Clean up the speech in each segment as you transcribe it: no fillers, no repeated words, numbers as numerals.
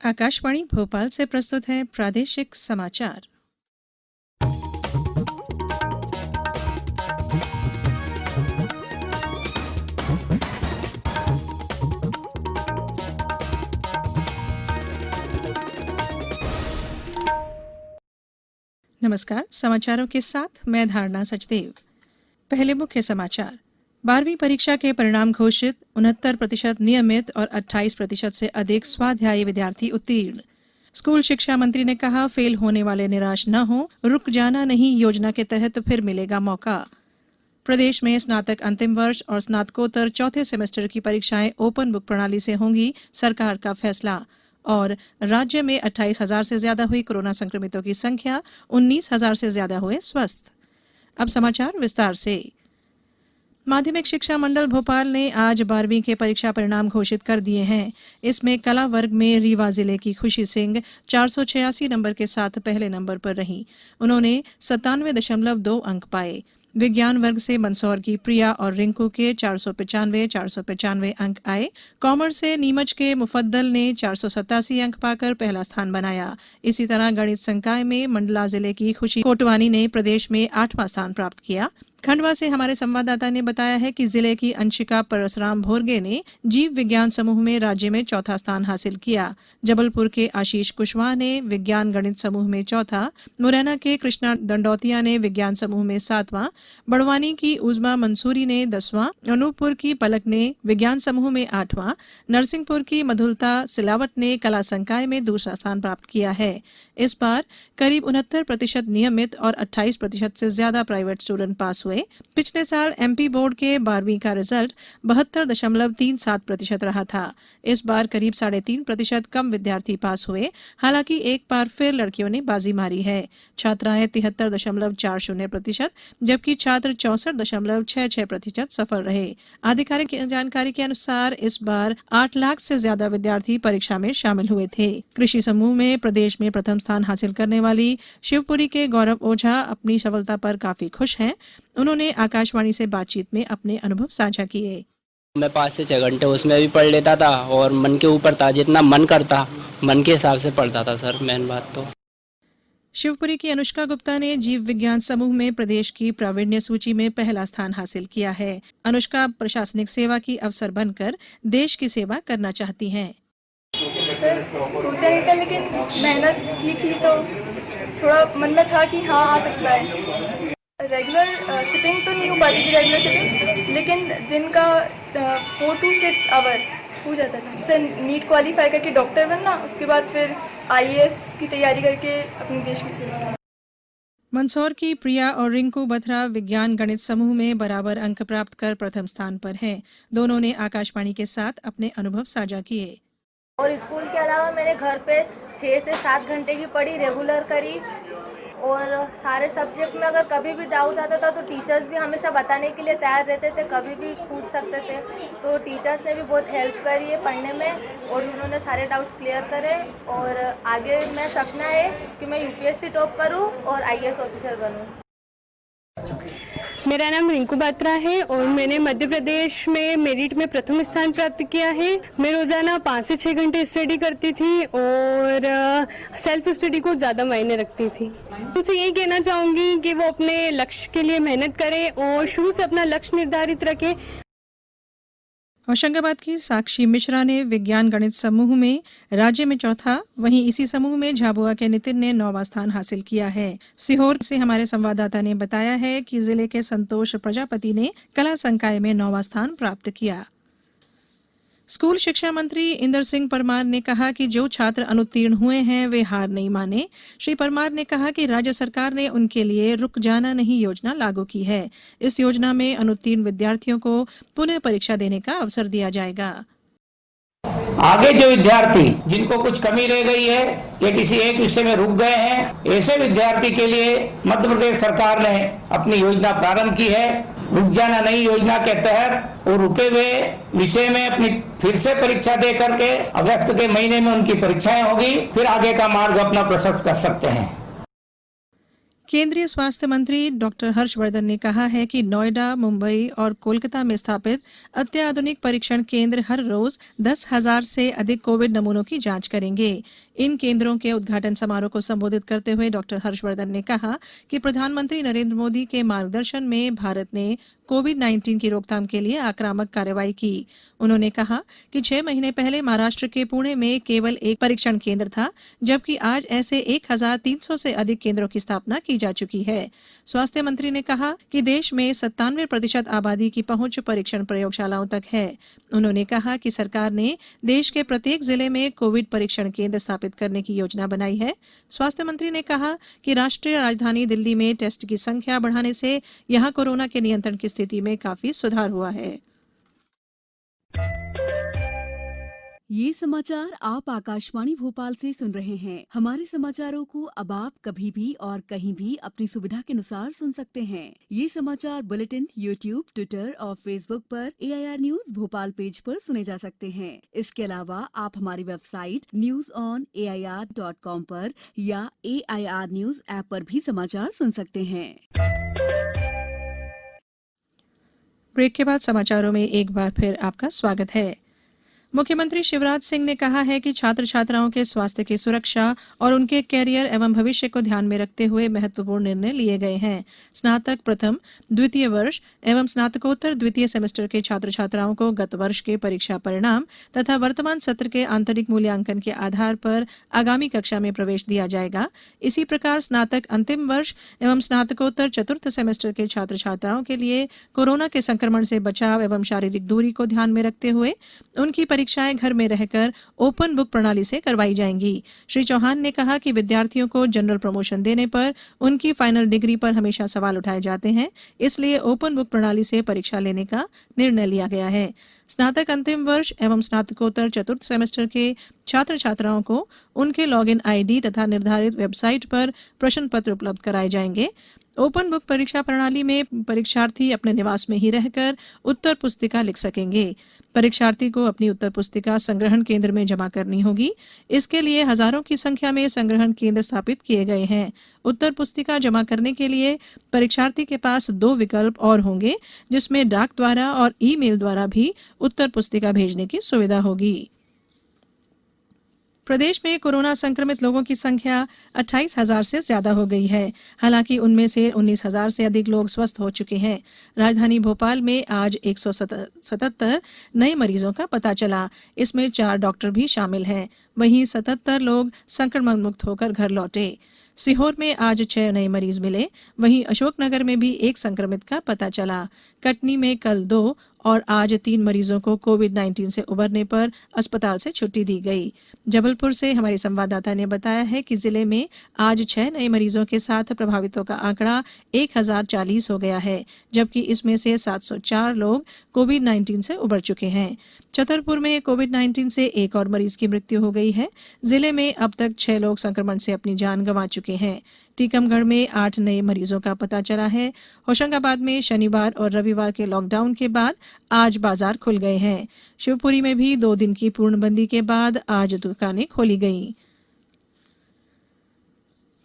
आकाशवाणी भोपाल से प्रस्तुत है प्रादेशिक समाचार। नमस्कार, समाचारों के साथ मैं धारणा सचदेव। पहले मुख्य समाचार। 12वीं परीक्षा के परिणाम घोषित, 69% नियमित और 28% से अधिक स्वाध्यायी विद्यार्थी उत्तीर्ण। स्कूल शिक्षा मंत्री ने कहा, फेल होने वाले निराश न हो, रुक जाना नहीं योजना के तहत फिर मिलेगा मौका। प्रदेश में स्नातक अंतिम वर्ष और स्नातकोत्तर चौथे सेमेस्टर की परीक्षाएं ओपन बुक प्रणाली से होंगी, सरकार का फैसला। और राज्य में 28,000 से ज्यादा हुई कोरोना संक्रमितों की संख्या, 19,000 से ज्यादा हुए स्वस्थ। अब समाचार विस्तार से। माध्यमिक शिक्षा मंडल भोपाल ने आज 12वीं के परीक्षा परिणाम घोषित कर दिए हैं। इसमें कला वर्ग में रीवा जिले की खुशी सिंह 486 नंबर के साथ पहले नंबर पर रहीं। उन्होंने 97.2 अंक पाए। विज्ञान वर्ग से मंदसौर की प्रिया और रिंकू के 495 अंक आए। कॉमर्स से नीमच के मुफद्दल ने 487 अंक पाकर पहला स्थान बनाया। इसी तरह गणित संकाय में मंडला जिले की खुशी कोटवानी ने प्रदेश में 8वां स्थान प्राप्त किया। खंडवा से हमारे संवाददाता ने बताया है कि जिले की अंशिका परसराम भोरगे ने जीव विज्ञान समूह में राज्य में चौथा स्थान हासिल किया। जबलपुर के आशीष कुशवाहा ने विज्ञान गणित समूह में चौथा, मुरैना के कृष्णा दंडौतिया ने विज्ञान समूह में 7वां, बड़वानी की उजमा मंसूरी ने 10वां, अनूपपुर की पलक ने विज्ञान समूह में 8वां, नरसिंहपुर की मधुलता सिलावट ने कला संकाय में दूसरा स्थान प्राप्त किया है। इस बार करीब 69% नियमित और 28% से ज्यादा प्राइवेट स्टूडेंट पास हुए। पिछले साल एमपी बोर्ड के 12वीं का रिजल्ट 72.37% रहा था। इस बार करीब 3.5% कम विद्यार्थी पास हुए। हालांकि एक बार फिर लड़कियों ने बाजी मारी है। छात्राएं 73.40%, जबकि छात्र 64.66% सफल रहे। आधिकारिक जानकारी के अनुसार इस बार 8 लाख से ज्यादा विद्यार्थी परीक्षा में शामिल हुए थे। कृषि समूह में प्रदेश में प्रथम स्थान हासिल करने वाली शिवपुरी के गौरव ओझा अपनी सफलता पर काफी खुश हैं। उन्होंने आकाशवाणी से बातचीत में अपने अनुभव साझा किए। मैं 5 से 6 घंटे उसमें भी पढ़ लेता था और मन के ऊपर था, जितना मन करता मन के हिसाब से पढ़ता था सर। मेन बात तो शिवपुरी की अनुष्का गुप्ता ने जीव विज्ञान समूह में प्रदेश की प्रावीण्य सूची में पहला स्थान हासिल किया है। अनुष्का प्रशासनिक सेवा की अफसर बनकर देश की सेवा करना चाहती हैं। सर सोचा नहीं था, लेकिन मेहनत की थी तो थोड़ा मन में था कि हाँ आ सकता है। रेगुलर सिटिंग तो नहीं हो पाती थी रेगुलर सिटिंग, लेकिन दिन का 4 to 6 आवर हो जाता था। सर नीट क्वालिफाई करके डॉक्टर बनना, उसके बाद फिर आईएएस की तैयारी करके अपने देश की सेवा। मंदसौर की प्रिया और रिंकू बथरा विज्ञान गणित समूह में बराबर अंक प्राप्त कर प्रथम स्थान पर हैं। दोनों ने आकाशवाणी के साथ अपने अनुभव साझा किए। और स्कूल के अलावा मैंने घर पे 6 से 7 घंटे की पढ़ी, रेगुलर करी। और सारे सब्जेक्ट में अगर कभी भी डाउट आता था तो टीचर्स भी हमेशा बताने के लिए तैयार रहते थे, कभी भी पूछ सकते थे। तो टीचर्स ने भी बहुत हेल्प करी है पढ़ने में और उन्होंने सारे डाउट्स क्लियर करे। और आगे मेरा सपना है कि मैं यूपीएससी टॉप करूं और आईएएस ऑफिसर बनूं। मेरा नाम रिंकू बात्रा है और मैंने मध्य प्रदेश में मेरिट में प्रथम स्थान प्राप्त किया है। मैं रोजाना 5 से 6 घंटे स्टडी करती थी और सेल्फ स्टडी को ज़्यादा मायने रखती थी। उनसे यही कहना चाहूँगी कि वो अपने लक्ष्य के लिए मेहनत करें और शुरू से अपना लक्ष्य निर्धारित रखें। होशंगाबाद की साक्षी मिश्रा ने विज्ञान गणित समूह में राज्य में चौथा, वहीं इसी समूह में झाबुआ के नितिन ने 9वां स्थान हासिल किया है। सीहोर से हमारे संवाददाता ने बताया है कि जिले के संतोष प्रजापति ने कला संकाय में 9वां स्थान प्राप्त किया। स्कूल शिक्षा मंत्री इंदर सिंह परमार ने कहा कि जो छात्र अनुत्तीर्ण हुए हैं वे हार नहीं माने। श्री परमार ने कहा कि राज्य सरकार ने उनके लिए रुक जाना नहीं योजना लागू की है। इस योजना में अनुत्तीर्ण विद्यार्थियों को पुनः परीक्षा देने का अवसर दिया जाएगा। आगे जो विद्यार्थी जिनको कुछ कमी रह गई है या किसी एक विषय में रुक गए हैं, ऐसे विद्यार्थी के लिए मध्य प्रदेश सरकार ने अपनी योजना प्रारंभ की है। रुक जाना नहीं योजना के तहत वो रुके हुए विषय में अपनी फिर से परीक्षा दे करके अगस्त के महीने में उनकी परीक्षाएं होगी, फिर आगे का मार्ग अपना प्रशस्त कर सकते हैं। केंद्रीय स्वास्थ्य मंत्री डॉक्टर हर्षवर्धन ने कहा है कि नोएडा, मुंबई और कोलकाता में स्थापित अत्याधुनिक परीक्षण केंद्र हर रोज 10,000 से अधिक कोविड नमूनों की जांच करेंगे। इन केंद्रों के उद्घाटन समारोह को संबोधित करते हुए डॉक्टर हर्षवर्धन ने कहा कि प्रधानमंत्री नरेंद्र मोदी के मार्गदर्शन में भारत ने कोविड-19 की रोकथाम के लिए आक्रामक कार्रवाई की। उन्होंने कहा कि 6 महीने पहले महाराष्ट्र के पुणे में केवल एक परीक्षण केंद्र था, जबकि आज ऐसे 1,300 से अधिक केंद्रों की स्थापना की जा चुकी है। स्वास्थ्य मंत्री ने कहा कि देश में 97% आबादी की पहुंच परीक्षण प्रयोगशालाओं तक है। उन्होंने कहा कि सरकार ने देश के प्रत्येक जिले में कोविड परीक्षण केंद्र स्थापित करने की योजना बनाई है। स्वास्थ्य मंत्री ने कहा कि राष्ट्रीय राजधानी दिल्ली में टेस्ट की संख्या बढ़ाने से यहां कोरोना के नियंत्रण की स्थिति में काफी सुधार हुआ है। ये समाचार आप आकाशवाणी भोपाल से सुन रहे हैं। हमारे समाचारों को अब आप कभी भी और कहीं भी अपनी सुविधा के अनुसार सुन सकते हैं। ये समाचार बुलेटिन यूट्यूब, ट्विटर और फेसबुक पर AIR न्यूज भोपाल पेज पर सुने जा सकते हैं। इसके अलावा आप हमारी वेबसाइट newsonair.com पर या AIR न्यूज ऐप पर भी समाचार सुन सकते हैं। ब्रेक के बाद समाचारों में एक बार फिर आपका स्वागत है। मुख्यमंत्री शिवराज सिंह ने कहा है कि छात्र छात्राओं के स्वास्थ्य की सुरक्षा और उनके कैरियर एवं भविष्य को ध्यान में रखते हुए महत्वपूर्ण निर्णय लिए गए हैं। स्नातक प्रथम, द्वितीय वर्ष एवं स्नातकोत्तर द्वितीय सेमेस्टर के छात्र छात्राओं को गत वर्ष के परीक्षा परिणाम तथा वर्तमान सत्र के आंतरिक मूल्यांकन के आधार पर आगामी कक्षा में प्रवेश दिया जाएगा। इसी प्रकार स्नातक अंतिम वर्ष एवं स्नातकोत्तर चतुर्थ सेमेस्टर के छात्र छात्राओं के लिए कोरोना के संक्रमण से बचाव एवं शारीरिक दूरी को ध्यान में रखते हुए उनकी परीक्षाएं घर में रहकर ओपन बुक प्रणाली से करवाई जाएंगी। श्री चौहान ने कहा कि विद्यार्थियों को जनरल प्रमोशन देने पर उनकी फाइनल डिग्री पर हमेशा सवाल उठाए जाते हैं, इसलिए ओपन बुक प्रणाली से परीक्षा लेने का निर्णय लिया गया है। स्नातक अंतिम वर्ष एवं स्नातकोत्तर चतुर्थ सेमेस्टर के छात्र छात्राओं को उनके लॉगिन ID तथा निर्धारित वेबसाइट पर प्रश्न पत्र उपलब्ध कराए जाएंगे। ओपन बुक परीक्षा प्रणाली में परीक्षार्थी अपने निवास में ही रहकर उत्तर पुस्तिका लिख सकेंगे। परीक्षार्थी को अपनी उत्तर पुस्तिका संग्रहण केंद्र में जमा करनी होगी। इसके लिए हजारों की संख्या में संग्रहण केंद्र स्थापित किए गए हैं। उत्तर पुस्तिका जमा करने के लिए परीक्षार्थी के पास 2 विकल्प और होंगे, जिसमें डाक द्वारा और ईमेल द्वारा भी उत्तर पुस्तिका भेजने की सुविधा होगी। प्रदेश में कोरोना संक्रमित लोगों की संख्या 28,000 से ज्यादा हो गई है। हालांकि उनमें से 19,000 से अधिक लोग स्वस्थ हो चुके हैं। राजधानी भोपाल में आज 177 नए मरीजों का पता चला। इसमें 4 डॉक्टर भी शामिल हैं। वहीं 77 लोग संक्रमण मुक्त होकर घर लौटे। सीहोर में आज 6 नए मरीज मिले। वहीं अशोकनगर में भी 1 संक्रमित का पता चला। कटनी में कल 2 और आज 3 मरीजों को कोविड-19 से उबरने पर अस्पताल से छुट्टी दी गई। जबलपुर से हमारे संवाददाता ने बताया है कि जिले में आज 6 नए मरीजों के साथ प्रभावितों का आंकड़ा 1040 हो गया है, जबकि इसमें से 704 लोग कोविड-19 से उबर चुके हैं। छतरपुर में कोविड-19 से 1 और मरीज की मृत्यु हो गई है। जिले में अब तक 6 लोग संक्रमण से अपनी जान गंवा चुके हैं। टीकमगढ़ में 8 नए मरीजों का पता चला है। होशंगाबाद में शनिवार और रविवार के लॉकडाउन के बाद आज बाजार खुल गए हैं। शिवपुरी में भी 2 दिन की पूर्णबंदी के बाद आज दुकानें खोली गईं।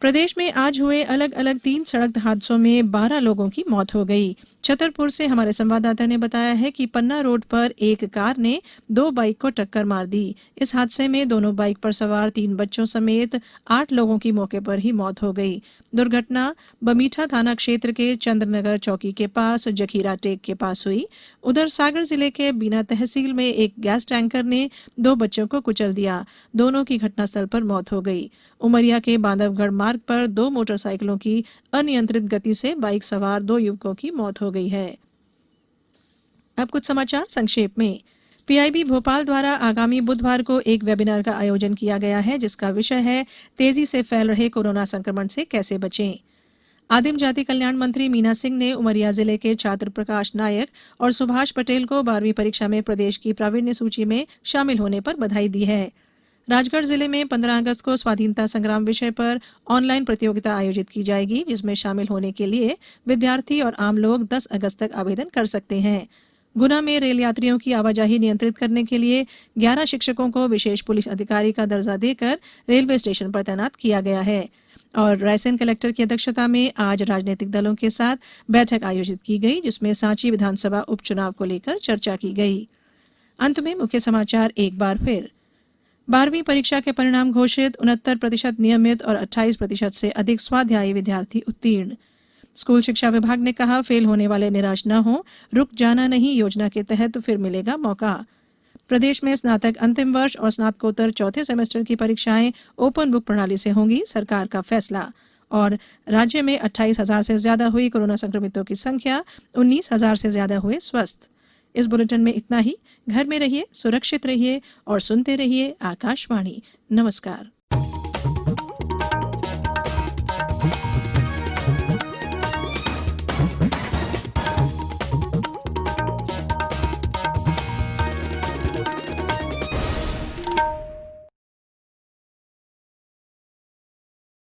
प्रदेश में आज हुए अलग अलग 3 सड़क हादसों में 12 लोगों की मौत हो गई। छतरपुर से हमारे संवाददाता ने बताया है कि पन्ना रोड पर एक कार ने 2 बाइक को टक्कर मार दी। इस हादसे में दोनों बाइक पर सवार 3 बच्चों समेत 8 लोगों की मौके पर ही मौत हो गई। दुर्घटना बमीठा थाना क्षेत्र के चंद्रनगर चौकी के पास जखीरा टेक के पास हुई। उधर सागर जिले के बीना तहसील में एक गैस टैंकर ने 2 बच्चों को कुचल दिया। दोनों की घटनास्थल पर मौत हो गई। उमरिया के बांधवगढ़ मार्ग पर 2 मोटरसाइकिलों की अनियंत्रित गति से बाइक सवार 2 युवकों की मौत हो गई है। अब कुछ समाचार संक्षेप में। PIB भोपाल द्वारा आगामी बुधवार को एक वेबिनार का आयोजन किया गया है, जिसका विषय है तेजी से फैल रहे कोरोना संक्रमण से कैसे बचें। आदिम जाति कल्याण मंत्री मीना सिंह ने उमरिया जिले के छात्र प्रकाश नायक और सुभाष पटेल को 12वीं परीक्षा में प्रदेश की प्रावीण्य सूची में शामिल होने पर बधाई दी है। राजगढ़ जिले में 15 अगस्त को स्वाधीनता संग्राम विषय पर ऑनलाइन प्रतियोगिता आयोजित की जाएगी, जिसमें शामिल होने के लिए विद्यार्थी और आम लोग 10 अगस्त तक आवेदन कर सकते हैं। गुना में रेल यात्रियों की आवाजाही नियंत्रित करने के लिए 11 शिक्षकों को विशेष पुलिस अधिकारी का दर्जा देकर रेलवे स्टेशन पर तैनात किया गया है। और रायसेन कलेक्टर की अध्यक्षता में आज राजनीतिक दलों के साथ बैठक आयोजित की गई, जिसमें सांची विधानसभा उपचुनाव को लेकर चर्चा की गई। अंत में मुख्य समाचार एक बार फिर। 12वीं परीक्षा के परिणाम घोषित, 69% नियमित और 28% से अधिक स्वाध्यायी विद्यार्थी उत्तीर्ण। स्कूल शिक्षा विभाग ने कहा, फेल होने वाले निराश न हो, रुक जाना नहीं, योजना के तहत फिर मिलेगा मौका। प्रदेश में स्नातक अंतिम वर्ष और स्नातकोत्तर चौथे सेमेस्टर की परीक्षाएं ओपन बुक प्रणाली से होंगी, सरकार का फैसला। और राज्य में 28,000 से ज्यादा हुई कोरोना संक्रमितों की संख्या, 19,000 से ज्यादा हुए स्वस्थ। इस बुलेटिन में इतना ही। घर में रहिए, सुरक्षित रहिए और सुनते रहिए आकाशवाणी। नमस्कार।